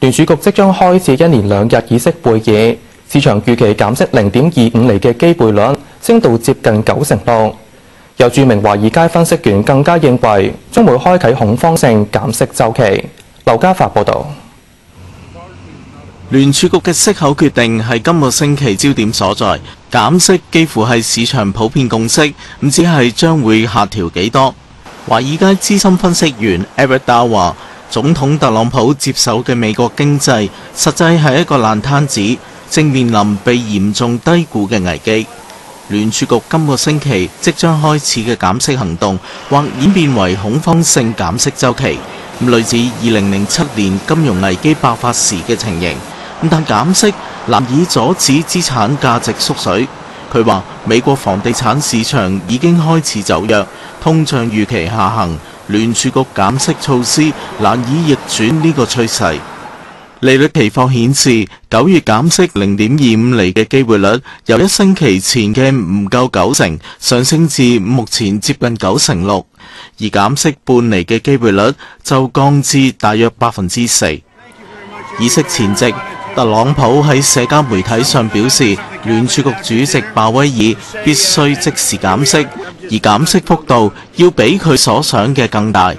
聯儲局即將開始1連2日議息會議，市場預期減息0.25厘嘅機會率升到接近96%。有著名華爾街分析員更加認為，將會開啟恐慌性減息週期。劉家發報導。聯儲局嘅息口決定係今個星期焦點所在，減息幾乎係市場普遍共識，唔只係將會下調幾多。華爾街資深分析員 Eric Dow 話，總統特朗普接手嘅美國經濟實際係一個爛攤子，正面臨被嚴重低估嘅危機。聯儲局今個星期即將開始嘅減息行動，或演變為恐慌性減息週期，類似2007年金融危機爆發時嘅情形。但減息難以阻止資產價值縮水。佢話美國房地產市場已經開始走弱，通脹預期下行，聯儲局減息措施難以逆轉呢個趨勢。利率期貨顯示9月減息0.25厘嘅機會率由1星期前嘅唔夠90%上升至目前接近96%，而減息半厘嘅機會率就降至大約4%。議息前夕，特朗普喺社交媒體上表示，聯儲局主席鮑威爾必須即時減息，而減息幅度要比佢所想嘅更大。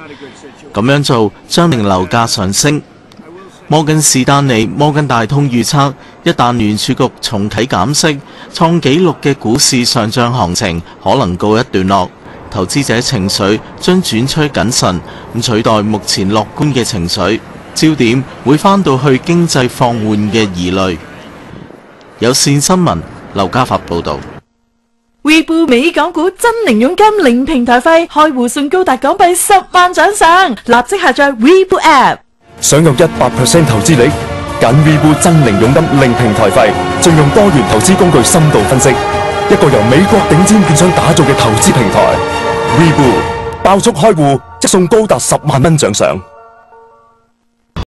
咁樣做將令樓價上升。摩根士丹利、摩根大通預測，一旦聯儲局重啟減息，創紀錄嘅股市上漲行情可能告一段落，投資者情緒將轉趨謹慎，取代目前樂觀嘅情緒。焦點會返到去經濟放緩嘅疑慮。有線新聞劉家發報導。Weibo 美港股真零佣金零平台費，開戶送高達港幣10萬獎賞，立即下載 Weibo App。想有100% 投資力，揀 Weibo 真零佣金零平台費，盡用多元投資工具深度分析，一個由美國頂尖券商打造嘅投資平台。Weibo 爆速開戶即送高達10萬蚊獎賞。